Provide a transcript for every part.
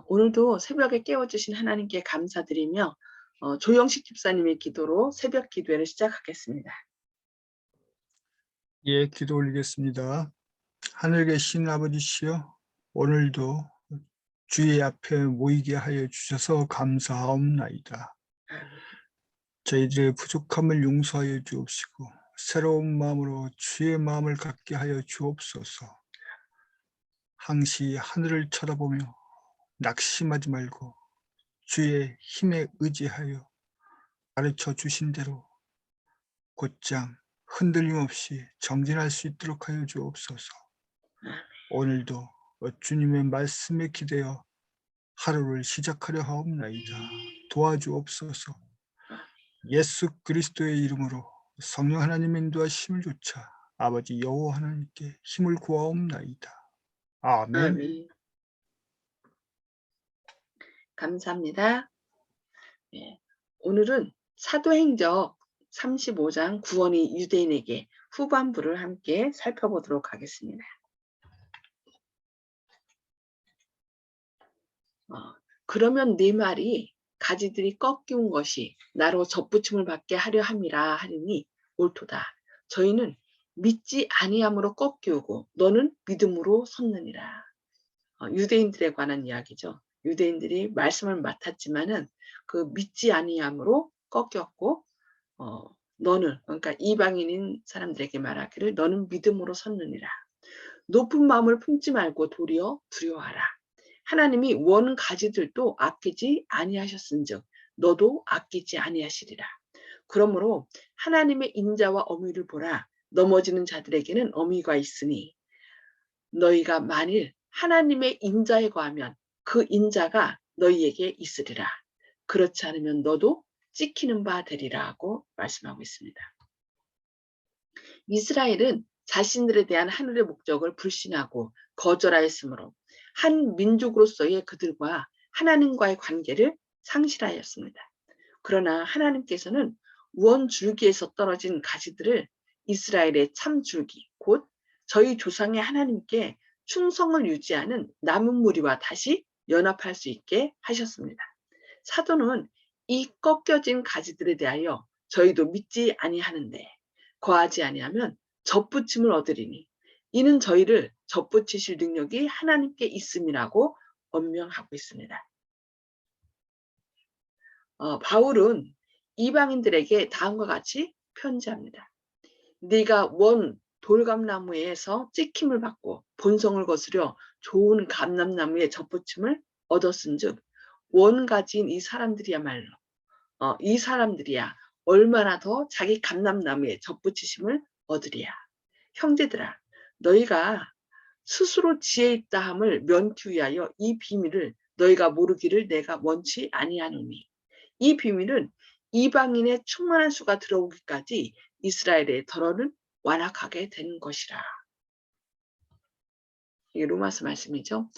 오늘도 새벽에 깨워주신 하나님께 감사드리며 조영식 집사님의 기도로 새벽 기도회를 시작하겠습니다. 예, 기도 올리겠습니다. 하늘 계신 아버지시여, 오늘도 주의 앞에 모이게 하여 주셔서 감사하옵나이다. 저희들의 부족함을 용서하여 주옵시고 새로운 마음으로 주의 마음을 갖게 하여 주옵소서. 항시 하늘을 쳐다보며 낙심하지 말고 주의 힘에 의지하여 가르쳐 주신 대로 곧장 흔들림 없이 정진할 수 있도록 하여 주옵소서. 오늘도 주님의 말씀에 기대어 하루를 시작하려 하옵나이다. 도와주옵소서. 예수 그리스도의 이름으로 성령 하나님의 인도하심을 조차 아버지 여호와 하나님께 힘을 구하옵나이다. 아멘. 아멘. 감사합니다. 예, 오늘은 사도행적 35장 구원이 유대인에게 후반부를 함께 살펴보도록 하겠습니다. 그러면 네 말이 가지들이 꺾이운 것이 나로 접붙임을 받게 하려 함이라 하리니 옳도다. 저희는 믿지 아니함으로 꺾이우고 너는 믿음으로 섰느니라. 유대인들에 관한 이야기죠. 유대인들이 말씀을 맡았지만은 그 믿지 아니함으로 꺾였고 너는, 그러니까 이방인인 사람들에게 말하기를 너는 믿음으로 섰느니라. 높은 마음을 품지 말고 도리어 두려워하라. 하나님이 원 가지들도 아끼지 아니하셨은즉 너도 아끼지 아니하시리라. 그러므로 하나님의 인자와 어미를 보라. 넘어지는 자들에게는 어미가 있으니 너희가 만일 하나님의 인자에 거하면 그 인자가 너희에게 있으리라. 그렇지 않으면 너도 찍히는 바 되리라고 말씀하고 있습니다. 이스라엘은 자신들에 대한 하늘의 목적을 불신하고 거절하였으므로 한 민족으로서의 그들과 하나님과의 관계를 상실하였습니다. 그러나 하나님께서는 원줄기에서 떨어진 가지들을 이스라엘의 참줄기, 곧 저희 조상의 하나님께 충성을 유지하는 남은 무리와 다시 연합할 수 있게 하셨습니다. 사도는 이 꺾여진 가지들에 대하여 저희도 믿지 아니하는데 거하지 아니하면 접붙임을 얻으리니 이는 저희를 접붙이실 능력이 하나님께 있음이라고 언명하고 있습니다. 바울은 이방인들에게 다음과 같이 편지합니다. 네가 원 돌감나무에서 찍힘을 받고 본성을 거스려 좋은 감람나무의 접붙임을 얻었은즉 원가지인 이 사람들이야말로 이 사람들이야 얼마나 더 자기 감람나무에 접붙이심을 얻으리야. 형제들아, 너희가 스스로 지혜 있다 함을 면키 위하여 이 비밀을 너희가 모르기를 내가 원치 아니하노니 이 비밀은 이방인의 충만한 수가 들어오기까지 이스라엘의 덜어는 완악하게 되는 것이라. 이게 로마서 말씀이죠.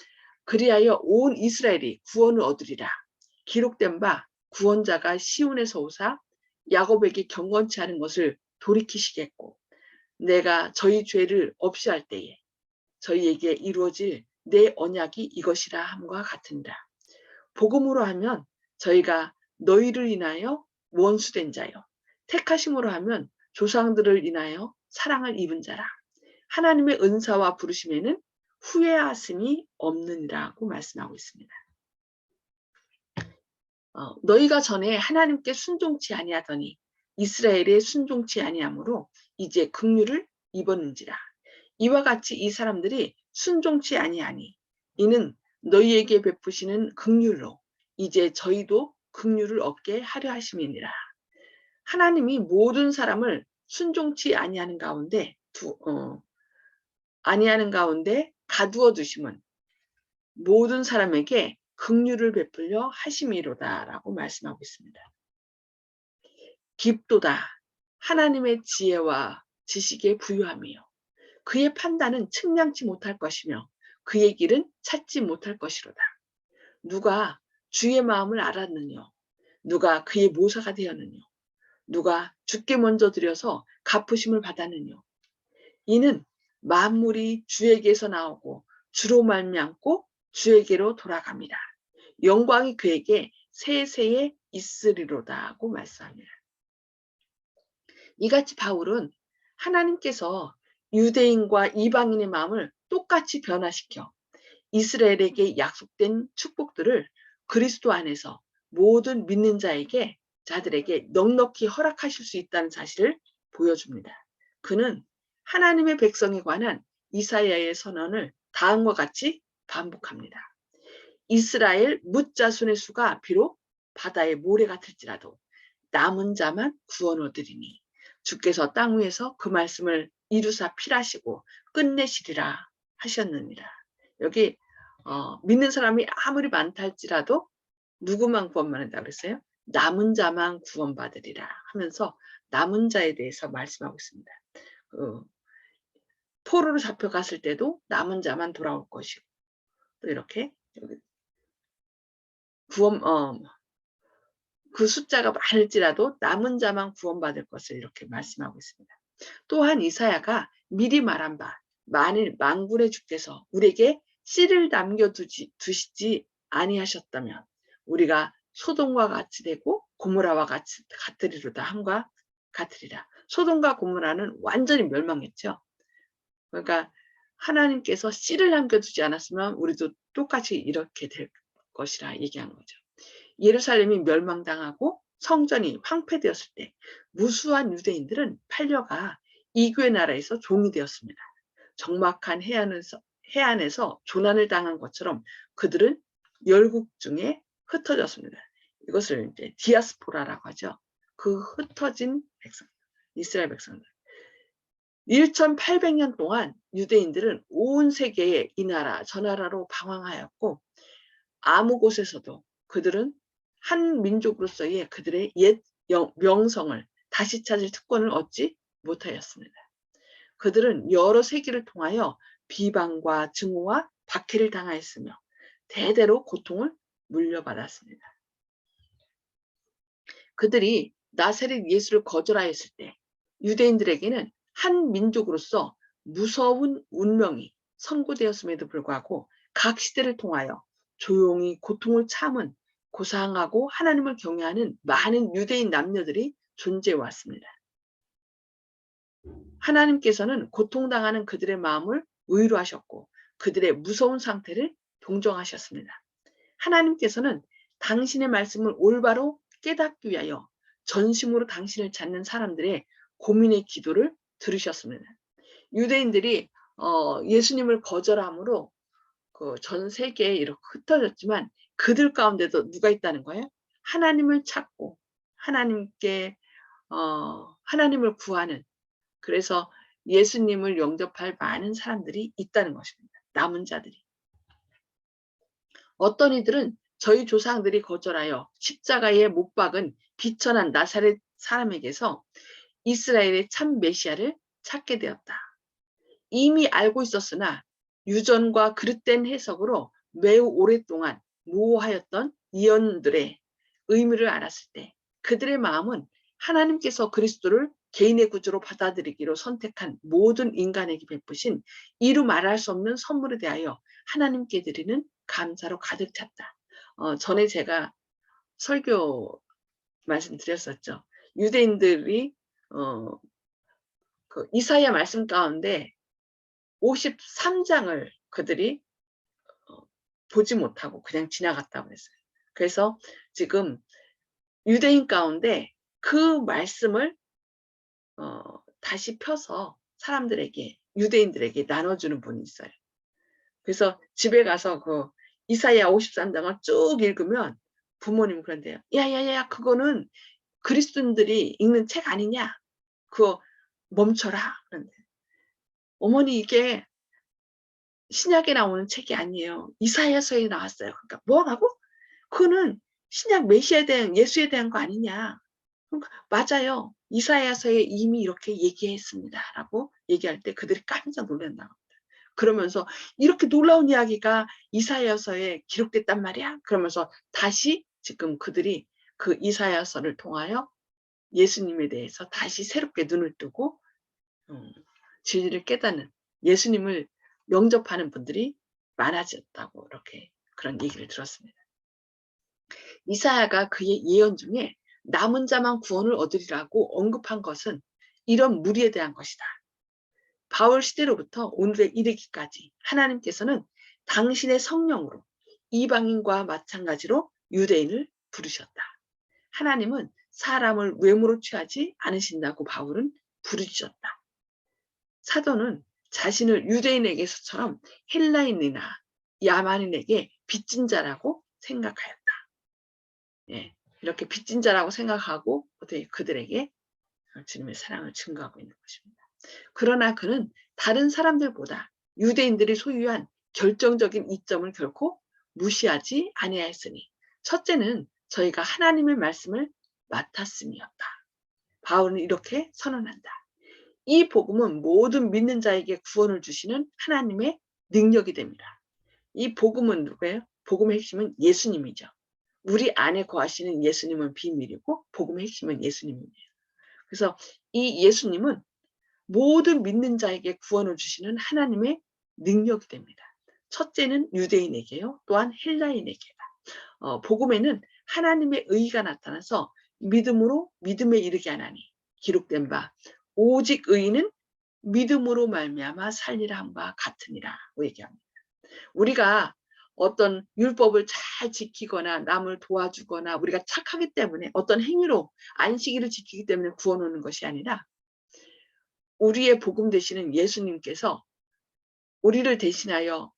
그리하여 온 이스라엘이 구원을 얻으리라. 기록된 바 구원자가 시온에서 오사 야곱에게 경건치 않은 것을 돌이키시겠고 내가 저희 죄를 없이 할 때에 저희에게 이루어질 내 언약이 이것이라 함과 같으니라. 복음으로 하면 저희가 너희를 인하여 원수된 자요 택하심으로 하면 조상들을 인하여 사랑을 입은 자라. 하나님의 은사와 부르심에는 후회하심이 없느니라고 말씀하고 있습니다. 너희가 전에 하나님께 순종치 아니하더니 이스라엘에 순종치 아니하므로 이제 긍휼을 입었는지라. 이와 같이 이 사람들이 순종치 아니하니 이는 너희에게 베푸시는 긍휼로 이제 저희도 긍휼을 얻게 하려 하심이니라. 하나님이 모든 사람을 순종치 아니하는 가운데 가두어 두심은 모든 사람에게 긍휼을 베풀려 하심이로다라고 말씀하고 있습니다. 깊도다 하나님의 지혜와 지식에 부유함이요 그의 판단은 측량치 못할 것이며 그의 길은 찾지 못할 것이로다. 누가 주의 마음을 알았느뇨 누가 그의 모사가 되었느뇨 누가 주께 먼저 드려서 갚으심을 받았느뇨 이는 만물이 주에게서 나오고 주로 말미암고 주에게로 돌아갑니다. 영광이 그에게 세세에 있으리로다고 말씀합니다. 이같이 바울은 하나님께서 유대인과 이방인의 마음을 똑같이 변화시켜 이스라엘에게 약속된 축복들을 그리스도 안에서 모든 믿는 자들에게 넉넉히 허락하실 수 있다는 사실을 보여줍니다. 그는 하나님의 백성에 관한 이사야의 선언을 다음과 같이 반복합니다. 이스라엘 뭇자손의 수가 비록 바다의 모래 같을지라도 남은 자만 구원 얻으리니 주께서 땅 위에서 그 말씀을 이루사 필하시고 끝내시리라 하셨느니라. 여기 믿는 사람이 아무리 많다 할지라도 누구만 구원받는다고 그랬어요? 남은 자만 구원받으리라 하면서 남은 자에 대해서 말씀하고 있습니다. 포로로 잡혀갔을 때도 남은 자만 돌아올 것이고 또 이렇게 구원 그 숫자가 많을지라도 남은 자만 구원받을 것을 이렇게 말씀하고 있습니다. 또한 이사야가 미리 말한 바 만일 만군의 주께서 우리에게 씨를 남겨두시지 아니하셨다면 우리가 소돔과 같이 되고 고모라와 같으리로다 함과 같으리라. 소돔과 고모라는 완전히 멸망했죠. 그러니까 하나님께서 씨를 남겨두지 않았으면 우리도 똑같이 이렇게 될 것이라 얘기한 거죠. 예루살렘이 멸망당하고 성전이 황폐되었을 때 무수한 유대인들은 팔려가 이교의 나라에서 종이 되었습니다. 적막한 해안에서 조난을 당한 것처럼 그들은 열국 중에 흩어졌습니다. 이것을 이제 디아스포라라고 하죠. 그 흩어진 백성, 이스라엘 백성들. 1800년 동안 유대인들은 온 세계의 이 나라 저 나라로 방황하였고 아무 곳에서도 그들은 한 민족으로서의 그들의 옛 명성을 다시 찾을 특권을 얻지 못하였습니다. 그들은 여러 세기를 통하여 비방과 증오와 박해를 당하였으며 대대로 고통을 물려받았습니다. 그들이 나사렛 예수를 거절하였을 때 유대인들에게는 한 민족으로서 무서운 운명이 선고되었음에도 불구하고 각 시대를 통하여 조용히 고통을 참은 고상하고 하나님을 경외하는 많은 유대인 남녀들이 존재해 왔습니다. 하나님께서는 고통당하는 그들의 마음을 위로하셨고 그들의 무서운 상태를 동정하셨습니다. 하나님께서는 당신의 말씀을 올바로 깨닫기 위하여 전심으로 당신을 찾는 사람들의 고민의 기도를 들으셨습니다. 유대인들이 예수님을 거절함으로 그 전 세계에 이렇게 흩어졌지만 그들 가운데도 누가 있다는 거예요? 하나님을 찾고 하나님을 구하는, 그래서 예수님을 영접할 많은 사람들이 있다는 것입니다. 남은 자들이. 어떤 이들은 저희 조상들이 거절하여 십자가에 못 박은 비천한 나사렛 사람에게서 이스라엘의 참 메시아를 찾게 되었다. 이미 알고 있었으나 유전과 그릇된 해석으로 매우 오랫동안 모호하였던 예언들의 의미를 알았을 때 그들의 마음은 하나님께서 그리스도를 개인의 구주로 받아들이기로 선택한 모든 인간에게 베푸신 이루 말할 수 없는 선물에 대하여 하나님께 드리는 감사로 가득 찼다. 전에 제가 설교 말씀드렸었죠. 유대인들이 그 이사야 말씀 가운데 53장을 그들이 보지 못하고 그냥 지나갔다고 했어요. 그래서 지금 유대인 가운데 그 말씀을 다시 펴서 사람들에게, 유대인들에게 나눠주는 분이 있어요. 그래서 집에 가서 그 이사야 53장을 쭉 읽으면 부모님 그런데요. 야야야, 그거는 그리스도인들이 읽는 책 아니냐? 그거 멈춰라. 그런데 어머니, 이게 신약에 나오는 책이 아니에요. 이사야서에 나왔어요. 그러니까 뭐라고? 그거는 신약 메시아에 대한, 예수에 대한 거 아니냐? 그러니까 맞아요. 이사야서에 이미 이렇게 얘기했습니다. 라고 얘기할 때 그들이 깜짝 놀란다고 합니다. 그러면서 이렇게 놀라운 이야기가 이사야서에 기록됐단 말이야? 그러면서 다시 지금 그들이 그 이사야서를 통하여 예수님에 대해서 다시 새롭게 눈을 뜨고 진리를 깨닫는, 예수님을 영접하는 분들이 많아졌다고 이렇게 그런 얘기를 들었습니다. 이사야가 그의 예언 중에 남은 자만 구원을 얻으리라고 언급한 것은 이런 무리에 대한 것이다. 바울 시대로부터 오늘에 이르기까지 하나님께서는 당신의 성령으로 이방인과 마찬가지로 유대인을 부르셨다. 하나님은 사람을 외모로 취하지 않으신다고 바울은 부르짖었다. 사도는 자신을 유대인에게서처럼 헬라인이나 야만인에게 빚진 자라고 생각하였다. 예, 이렇게 빚진 자라고 생각하고 그들에게 주님의 사랑을 증거하고 있는 것입니다. 그러나 그는 다른 사람들보다 유대인들이 소유한 결정적인 이점을 결코 무시하지 아니하였으니 첫째는 저희가 하나님의 말씀을 맡았음이었다. 바울은 이렇게 선언한다. 이 복음은 모든 믿는 자에게 구원을 주시는 하나님의 능력이 됩니다. 이 복음은 누구예요? 복음의 핵심은 예수님이죠. 우리 안에 거하시는 예수님은 비밀이고 복음의 핵심은 예수님이에요. 그래서 이 예수님은 모든 믿는 자에게 구원을 주시는 하나님의 능력이 됩니다. 첫째는 유대인에게요. 또한 헬라인에게다. 복음에는 하나님의 의가 나타나서 믿음으로 믿음에 이르게 하나니 기록된 바 오직 의인은 믿음으로 말미암아 살리라 함과 같으니라고 얘기합니다. 우리가 어떤 율법을 잘 지키거나 남을 도와주거나 우리가 착하기 때문에 어떤 행위로 안식일을 지키기 때문에 구원 오는 것이 아니라 우리의 복음 되시는 예수님께서 우리를 대신하여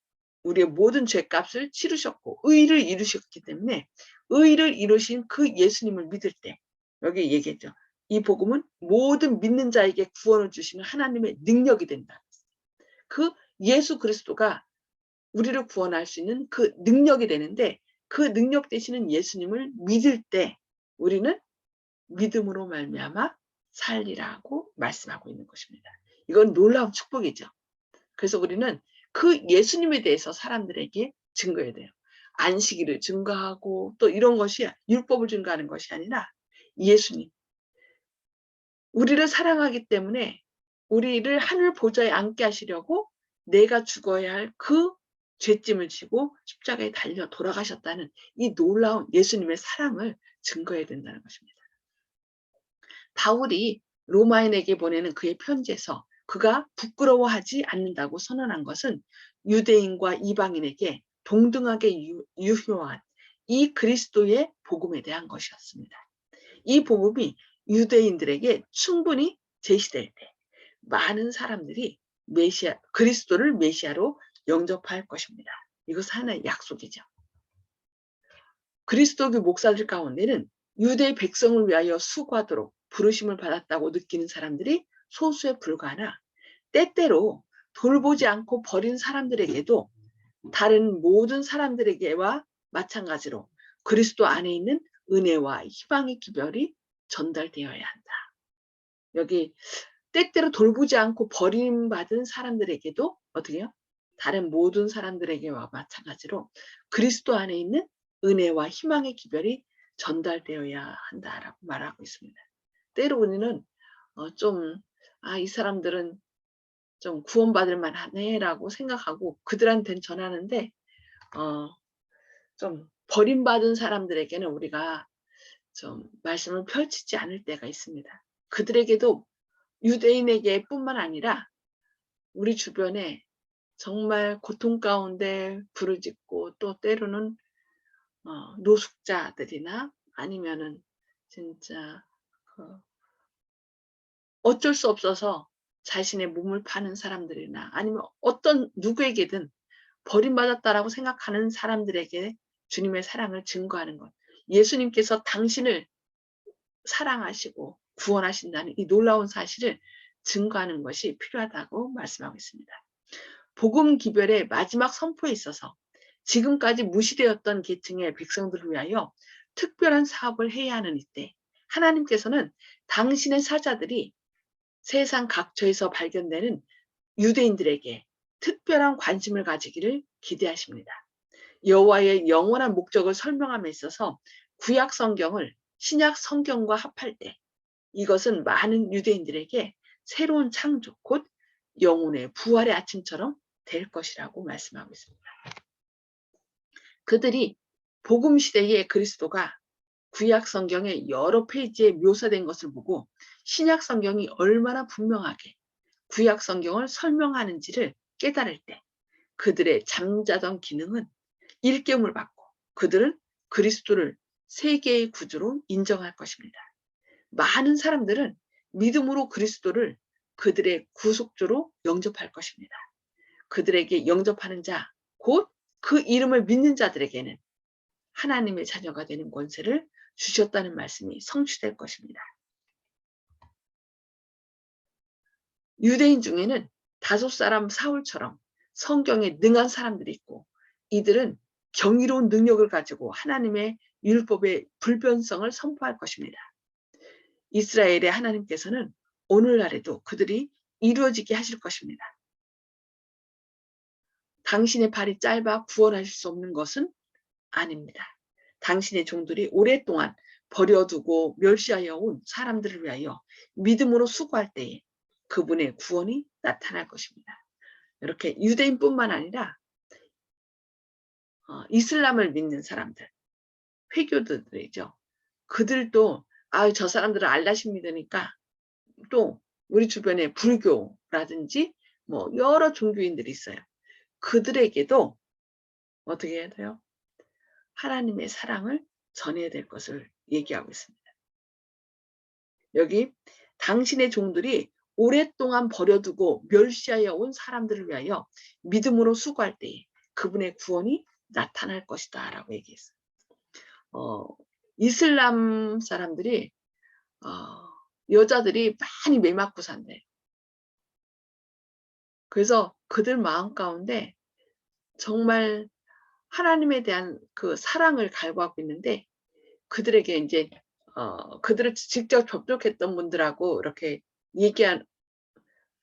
우리의 모든 죄값을 치르셨고 의를 이루셨기 때문에 의를 이루신 그 예수님을 믿을 때 여기 얘기했죠. 이 복음은 모든 믿는 자에게 구원을 주시는 하나님의 능력이 된다. 그 예수 그리스도가 우리를 구원할 수 있는 그 능력이 되는데 그 능력 되시는 예수님을 믿을 때 우리는 믿음으로 말미암아 살리라고 말씀하고 있는 것입니다. 이건 놀라운 축복이죠. 그래서 우리는 그 예수님에 대해서 사람들에게 증거해야 돼요. 안식일을 증거하고 또 이런 것이 율법을 증거하는 것이 아니라 예수님. 우리를 사랑하기 때문에 우리를 하늘 보좌에 앉게 하시려고 내가 죽어야 할 그 죄짐을 지고 십자가에 달려 돌아가셨다는 이 놀라운 예수님의 사랑을 증거해야 된다는 것입니다. 바울이 로마인에게 보내는 그의 편지에서 그가 부끄러워하지 않는다고 선언한 것은 유대인과 이방인에게 동등하게 유효한 이 그리스도의 복음에 대한 것이었습니다. 이 복음이 유대인들에게 충분히 제시될 때 많은 사람들이 그리스도를 메시아로 영접할 것입니다. 이것은 하나의 약속이죠. 그리스도교 목사들 가운데는 유대 백성을 위하여 수고하도록 부르심을 받았다고 느끼는 사람들이 소수에 불과하나 때때로 돌보지 않고 버린 사람들에게도 다른 모든 사람들에게와 마찬가지로 그리스도 안에 있는 은혜와 희망의 기별이 전달되어야 한다. 여기 때때로 돌보지 않고 버림받은 사람들에게도 어떻게 해요? 다른 모든 사람들에게와 마찬가지로 그리스도 안에 있는 은혜와 희망의 기별이 전달되어야 한다라고 말하고 있습니다. 때로 우리는 이 사람들은 좀 구원받을 만하네라고 생각하고 그들한테는 전하는데 좀 버림받은 사람들에게는 우리가 좀 말씀을 펼치지 않을 때가 있습니다. 그들에게도 유대인에게 뿐만 아니라 우리 주변에 정말 고통 가운데 부르짖고 또 때로는 노숙자들이나 아니면은 진짜 어쩔 수 없어서 자신의 몸을 파는 사람들이나 아니면 어떤 누구에게든 버림받았다라고 생각하는 사람들에게 주님의 사랑을 증거하는 것. 예수님께서 당신을 사랑하시고 구원하신다는 이 놀라운 사실을 증거하는 것이 필요하다고 말씀하고 있습니다. 복음 기별의 마지막 선포에 있어서 지금까지 무시되었던 계층의 백성들을 위하여 특별한 사업을 해야 하는 이때 하나님께서는 당신의 사자들이 세상 각처에서 발견되는 유대인들에게 특별한 관심을 가지기를 기대하십니다. 여호와의 영원한 목적을 설명함에 있어서 구약 성경을 신약 성경과 합할 때 이것은 많은 유대인들에게 새로운 창조, 곧 영혼의 부활의 아침처럼 될 것이라고 말씀하고 있습니다. 그들이 복음 시대의 그리스도가 구약 성경의 여러 페이지에 묘사된 것을 보고 신약 성경이 얼마나 분명하게 구약 성경을 설명하는지를 깨달을 때 그들의 잠자던 기능은 일깨움을 받고 그들은 그리스도를 세계의 구주로 인정할 것입니다. 많은 사람들은 믿음으로 그리스도를 그들의 구속주로 영접할 것입니다. 그들에게 영접하는 자, 곧 그 이름을 믿는 자들에게는 하나님의 자녀가 되는 권세를 주셨다는 말씀이 성취될 것입니다. 유대인 중에는 다섯 사람 사울처럼 성경에 능한 사람들이 있고 이들은 경이로운 능력을 가지고 하나님의 율법의 불변성을 선포할 것입니다. 이스라엘의 하나님께서는 오늘날에도 그들이 이루어지게 하실 것입니다. 당신의 발이 짧아 구원하실 수 없는 것은 아닙니다. 당신의 종들이 오랫동안 버려두고 멸시하여 온 사람들을 위하여 믿음으로 수고할 때에 그분의 구원이 나타날 것입니다. 이렇게 유대인뿐만 아니라 이슬람을 믿는 사람들, 회교도들이죠. 그들도 저 사람들은 알라신 믿으니까 또 우리 주변에 불교라든지 뭐 여러 종교인들이 있어요. 그들에게도 어떻게 해야 돼요? 하나님의 사랑을 전해야 될 것을 얘기하고 있습니다. 여기 당신의 종들이 오랫동안 버려두고 멸시하여 온 사람들을 위하여 믿음으로 수고할 때에 그분의 구원이 나타날 것이다 라고 얘기했어요. 이슬람 사람들이 여자들이 많이 매 맞고 산대. 그래서 그들 마음 가운데 정말 하나님에 대한 그 사랑을 갈구하고 있는데 그들에게 이제 그들을 직접 접촉했던 분들하고 이렇게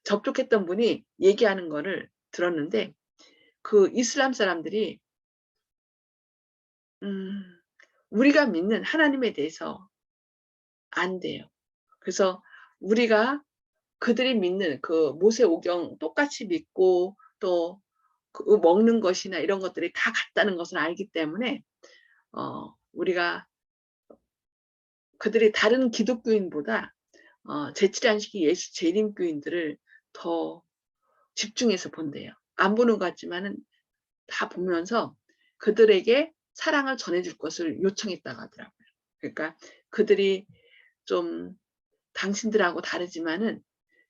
접촉했던 분이 얘기하는 거를 들었는데 그 이슬람 사람들이 우리가 믿는 하나님에 대해서 안 돼요. 그래서 우리가 그들이 믿는 그 모세오경 똑같이 믿고 또 그 먹는 것이나 이런 것들이 다 같다는 것을 알기 때문에 우리가 그들이 다른 기독교인보다 제7안식이 예수 재림교인들을 더 집중해서 본대요. 안 보는 것 같지만은 다 보면서 그들에게 사랑을 전해줄 것을 요청했다고 하더라고요. 그러니까 그들이 좀 당신들하고 다르지만은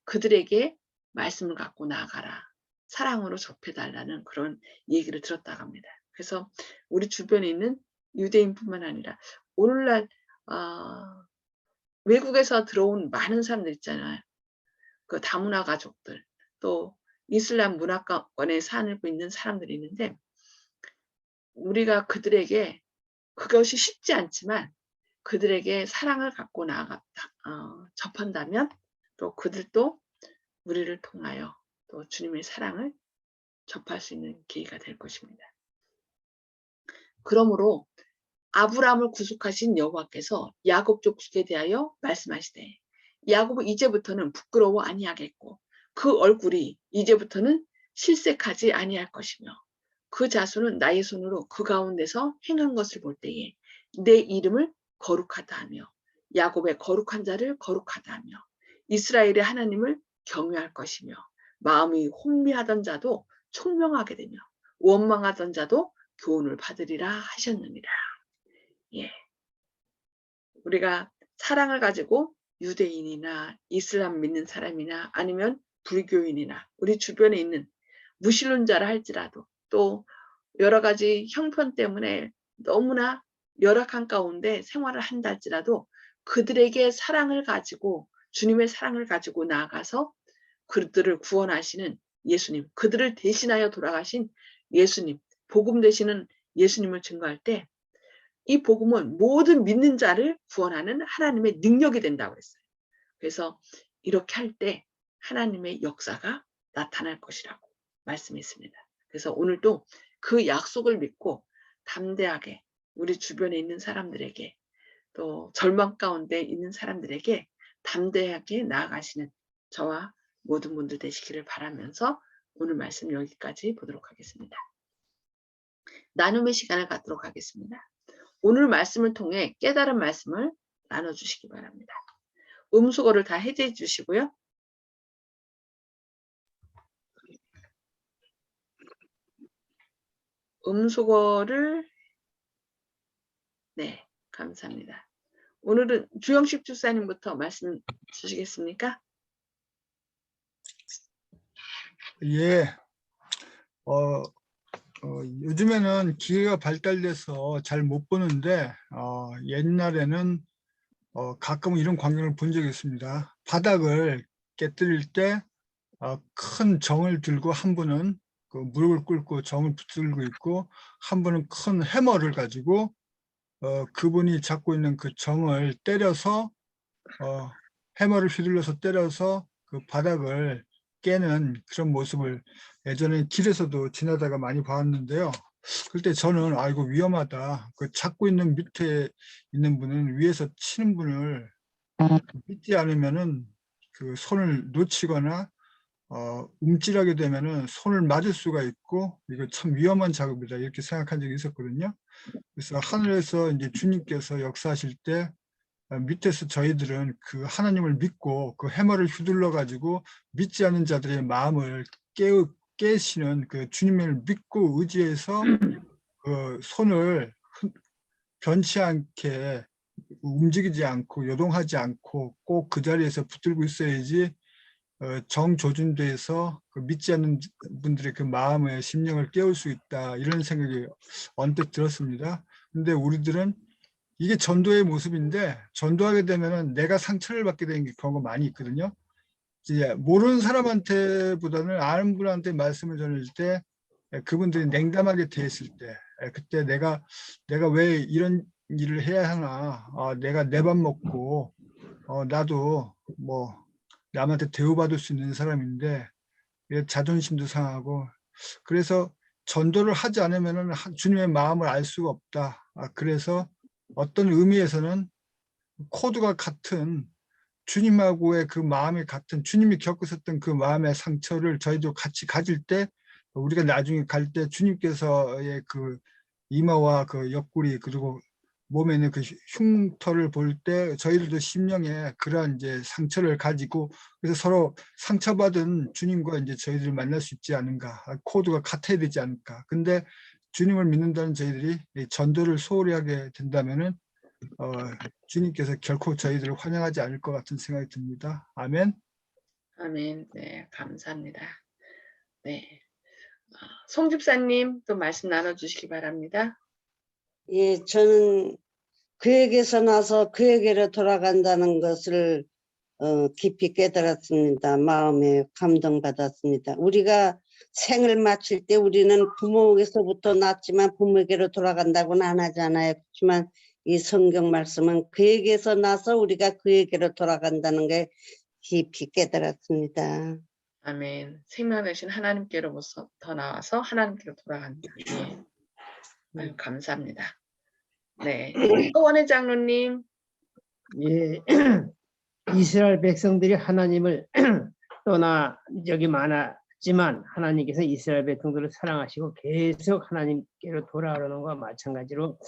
그들에게 말씀을 갖고 나아가라. 사랑으로 접해달라는 그런 얘기를 들었다고 합니다. 그래서 우리 주변에 있는 유대인뿐만 아니라 오늘날 외국에서 들어온 많은 사람들 있잖아요. 그 다문화 가족들 또 이슬람 문화권에 살고 있는 사람들이 있는데 우리가 그들에게 그것이 쉽지 않지만 그들에게 사랑을 갖고 접한다면 또 그들도 우리를 통하여 또 주님의 사랑을 접할 수 있는 기회가 될 것입니다. 그러므로 아브라함을 구속하신 여호와께서 야곱 족속에 대하여 말씀하시되 야곱은 이제부터는 부끄러워 아니하겠고 그 얼굴이 이제부터는 실색하지 아니할 것이며 그 자손은 나의 손으로 그 가운데서 행한 것을 볼 때에 내 이름을 거룩하다 하며 야곱의 거룩한 자를 거룩하다 하며 이스라엘의 하나님을 경외할 것이며 마음이 혼미하던 자도 총명하게 되며 원망하던 자도 교훈을 받으리라 하셨느니라. 예. 우리가 사랑을 가지고 유대인이나 이슬람 믿는 사람이나 아니면 불교인이나 우리 주변에 있는 무신론자라 할지라도 또 여러 가지 형편 때문에 너무나 열악한 가운데 생활을 한다 할지라도 그들에게 사랑을 가지고 주님의 사랑을 가지고 나아가서 그들을 구원하시는 예수님, 그들을 대신하여 돌아가신 예수님, 복음 되시는 예수님을 증거할 때 이 복음은 모든 믿는 자를 구원하는 하나님의 능력이 된다고 했어요. 그래서 이렇게 할 때 하나님의 역사가 나타날 것이라고 말씀했습니다. 그래서 오늘도 그 약속을 믿고 담대하게 우리 주변에 있는 사람들에게 또 절망 가운데 있는 사람들에게 담대하게 나아가시는 저와 모든 분들 되시기를 바라면서 오늘 말씀 여기까지 보도록 하겠습니다. 나눔의 시간을 갖도록 하겠습니다. 오늘 말씀을 통해 깨달은 말씀을 나눠주시기 바랍니다. 음수거를 다 해제해 주시고요. 음수거를 네, 감사합니다. 오늘은 주영식 주사님부터 말씀 주시겠습니까? 예. 요즘에는 기계가 발달돼서 잘 못 보는데 옛날에는 가끔 이런 광경을 본 적이 있습니다. 바닥을 깨뜨릴 때 큰 정을 들고 한 분은 그 무릎을 꿇고 정을 붙들고 있고 한 분은 큰 해머를 가지고 그분이 잡고 있는 그 정을 때려서 해머를 휘둘러서 때려서 그 바닥을 깨는 그런 모습을 예전에 길에서도 지나다가 많이 봤는데요. 그때 저는 이거 위험하다. 그 잡고 있는 밑에 있는 분은 위에서 치는 분을 믿지 않으면은 그 손을 놓치거나 움찔하게 되면은 손을 맞을 수가 있고 이거 참 위험한 작업이다 이렇게 생각한 적이 있었거든요. 그래서 하늘에서 이제 주님께서 역사하실 때 밑에서 저희들은 그 하나님을 믿고 그 해머를 휘둘러 가지고 믿지 않는 자들의 마음을 깨시는 그 주님을 믿고 의지해서 그 손을 변치 않게 움직이지 않고 요동하지 않고 꼭 그 자리에서 붙들고 있어야지 정조준돼서 그 믿지 않는 분들의 그 마음의 심령을 깨울 수 있다 이런 생각이 언뜻 들었습니다. 근데 우리들은 이게 전도의 모습인데 전도하게 되면은 내가 상처를 받게 되는 경우가 많이 있거든요. 이제 모르는 사람한테보다는 아는 분한테 말씀을 전할 때 그분들이 냉담하게 대했을 때 그때 내가 왜 이런 일을 해야 하나 내가 내 밥 먹고 나도 뭐 남한테 대우받을 수 있는 사람인데 자존심도 상하고 그래서 전도를 하지 않으면은 주님의 마음을 알 수가 없다. 그래서 어떤 의미에서는 코드가 같은 주님하고의 그 마음이 같은 주님이 겪으셨던 그 마음의 상처를 저희도 같이 가질 때 우리가 나중에 갈 때 주님께서의 그 이마와 그 옆구리 그리고 몸에 있는 그 흉터를 볼 때 저희들도 심령에 그러한 이제 상처를 가지고 그래서 서로 상처받은 주님과 이제 저희들을 만날 수 있지 않은가 코드가 같아야 되지 않을까 근데 주님을 믿는다는 저희들이 전도를 소홀히 하게 된다면은 주님께서 결코 저희들을 환영하지 않을 것 같은 생각이 듭니다. 아멘. 아멘. 네, 감사합니다. 네, 송 집사님 또 말씀 나눠주시기 바랍니다. 예, 저는 그에게서 나서 그에게로 돌아간다는 것을 깊이 깨달았습니다. 마음에 감동받았습니다. 우리가 생을 마칠 때 우리는 부모에게서부터 났지만 부모에게로 돌아간다고는 안 하잖아요. 그렇지만 이 성경 말씀은 그에게서 나서 우리가 그에게로 돌아간다는 게 깊이 깨달았습니다. 아멘. 생명 되신 하나님께로부터 더 나와서 하나님께로 돌아간다. 예. 아유, 감사합니다. 네, 허원의 장로님. 예, 이스라엘 백성들이 하나님을 떠나 적이 많았지만 하나님께서 이스라엘 백성들을 사랑하시고 계속 하나님께로 돌아오는 것과 마찬가지로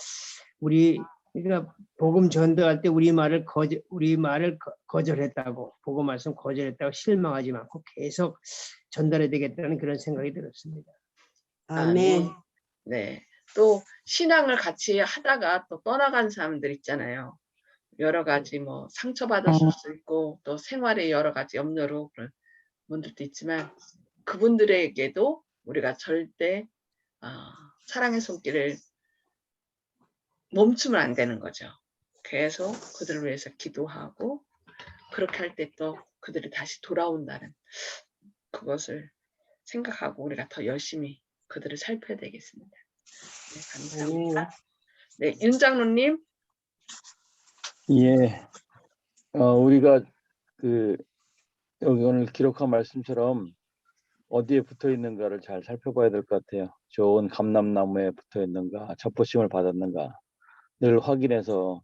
우리가 복음 전도할 때 우리 말을 거절했다고 복음 말씀 거절했다고 실망하지 않고 계속 전달해야 되겠다는 그런 생각이 들었습니다. 아멘. 네, 또 신앙을 같이 하다가 또 떠나간 사람들 있잖아요. 여러 가지 뭐 상처받았을 수 있고 또 생활에 여러 가지 염려로 그런 분들도 있지만 그분들에게도 우리가 절대 사랑의 손길을 멈추면 안 되는 거죠. 계속 그들을 위해서 기도하고 그렇게 할 때 또 그들이 다시 돌아온다는 그것을 생각하고 우리가 더 열심히 그들을 살펴야 되겠습니다. 네, 감사합니다. 네, 윤 장로님. 예, 우리가 여기 오늘 기록한 말씀처럼 어디에 붙어 있는가를 잘 살펴봐야 될 것 같아요. 좋은 감람나무에 붙어 있는가, 접붙임을 받았는가, 늘 확인해서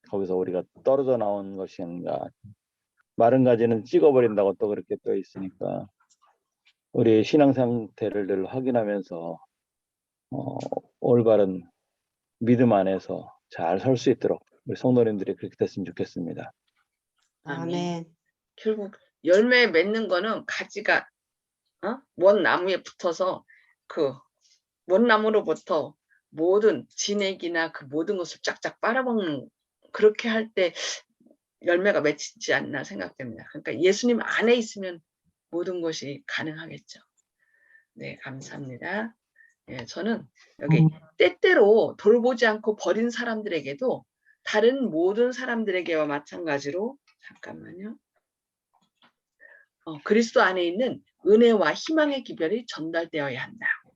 거기서 우리가 떨어져 나온 것인가. 마른 가지는 찍어버린다고 또 그렇게 또 있으니까 우리의 신앙 상태를 늘 확인하면서 올바른 믿음 안에서 잘 설 수 있도록 우리 성도님들이 그렇게 됐으면 좋겠습니다. 아멘. 결국 열매 맺는 거는 가지가 원 나무에 붙어서 그 원 나무로부터 모든 진액이나 그 모든 것을 쫙쫙 빨아먹는, 그렇게 할 때 열매가 맺히지 않나 생각됩니다. 그러니까 예수님 안에 있으면 모든 것이 가능하겠죠. 네, 감사합니다. 예, 저는 여기 때때로 돌보지 않고 버린 사람들에게도 다른 모든 사람들에게와 마찬가지로, 잠깐만요. 그리스도 안에 있는 은혜와 희망의 기별이 전달되어야 한다고.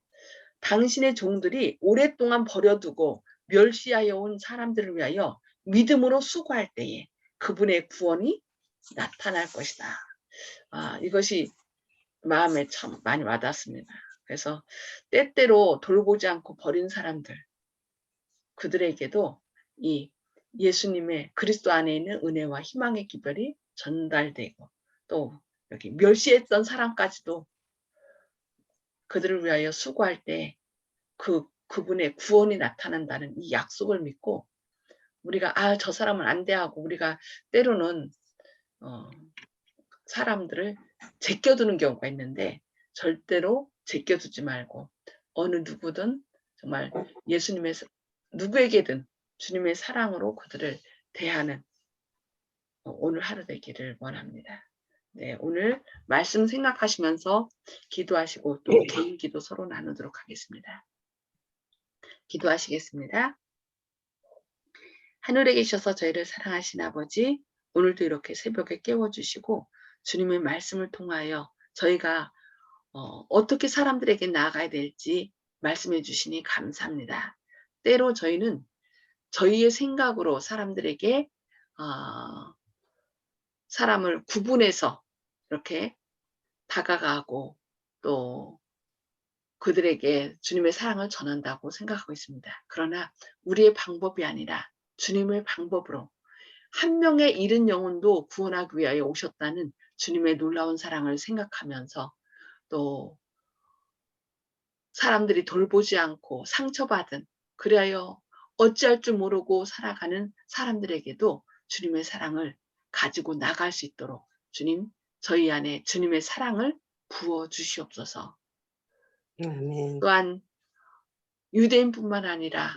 당신의 종들이 오랫동안 버려두고 멸시하여 온 사람들을 위하여 믿음으로 수고할 때에 그분의 구원이 나타날 것이다. 이것이 마음에 참 많이 와닿습니다. 그래서 때때로 돌보지 않고 버린 사람들, 그들에게도 이 예수님의 그리스도 안에 있는 은혜와 희망의 기별이 전달되고, 또 여기 멸시했던 사람까지도 그들을 위하여 수고할 때 그분의 구원이 나타난다는 이 약속을 믿고, 우리가 저 사람은 안 돼 하고 우리가 때로는 사람들을 제껴두는 경우가 있는데, 절대로 제껴두지 말고 어느 누구든 정말 예수님의 누구에게든 주님의 사랑으로 그들을 대하는 오늘 하루 되기를 원합니다. 네, 오늘 말씀 생각하시면서 기도하시고 또 개인 기도 서로 나누도록 하겠습니다. 기도하시겠습니다. 하늘에 계셔서 저희를 사랑하신 아버지, 오늘도 이렇게 새벽에 깨워주시고 주님의 말씀을 통하여 저희가 어떻게 사람들에게 나아가야 될지 말씀해 주시니 감사합니다. 때로 저희는 저희의 생각으로 사람들에게 사람을 구분해서 이렇게 다가가고 또 그들에게 주님의 사랑을 전한다고 생각하고 있습니다. 그러나 우리의 방법이 아니라 주님의 방법으로 한 명의 잃은 영혼도 구원하기 위하여 오셨다는 주님의 놀라운 사랑을 생각하면서, 또 사람들이 돌보지 않고 상처받은, 그리하여 어찌할 줄 모르고 살아가는 사람들에게도 주님의 사랑을 가지고 나갈 수 있도록 주님, 저희 안에 주님의 사랑을 부어 주시옵소서. 아멘. 또한 유대인뿐만 아니라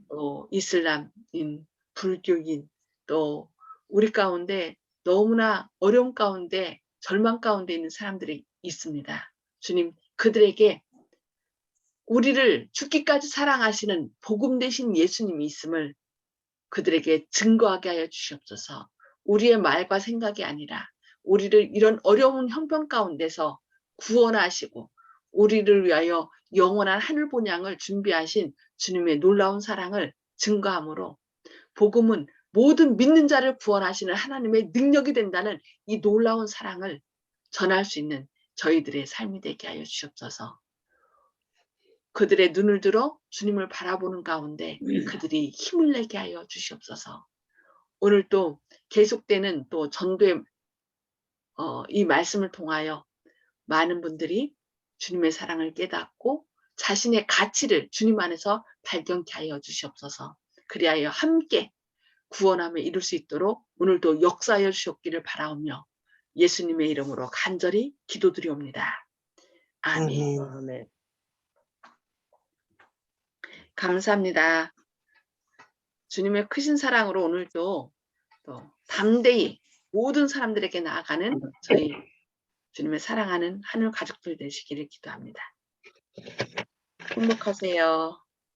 또 이슬람인, 불교인, 또 우리 가운데 너무나 어려움 가운데 절망 가운데 있는 사람들이 있습니다. 주님, 그들에게 우리를 죽기까지 사랑하시는 복음 되신 예수님이 있음을 그들에게 증거하게 하여 주시옵소서. 우리의 말과 생각이 아니라 우리를 이런 어려운 형편 가운데서 구원하시고 우리를 위하여 영원한 하늘 본향을 준비하신 주님의 놀라운 사랑을 증거함으로, 복음은 모든 믿는 자를 구원하시는 하나님의 능력이 된다는 이 놀라운 사랑을 전할 수 있는 저희들의 삶이 되게 하여 주시옵소서. 그들의 눈을 들어 주님을 바라보는 가운데 그들이 힘을 내게 하여 주시옵소서. 오늘 또 계속되는 또 전도의 이 말씀을 통하여 많은 분들이 주님의 사랑을 깨닫고 자신의 가치를 주님 안에서 발견케 하여 주시옵소서. 그리하여 함께 구원함에 이룰 수 있도록 오늘도 역사하여 주셨기를 바라오며 예수님의 이름으로 간절히 기도드리옵니다. 아멘. 아멘. 아멘. 감사합니다. 주님의 크신 사랑으로 오늘도 또 담대히 모든 사람들에게 나아가는 저희 주님의 사랑하는 하늘 가족들 되시기를 기도합니다. 행복하세요.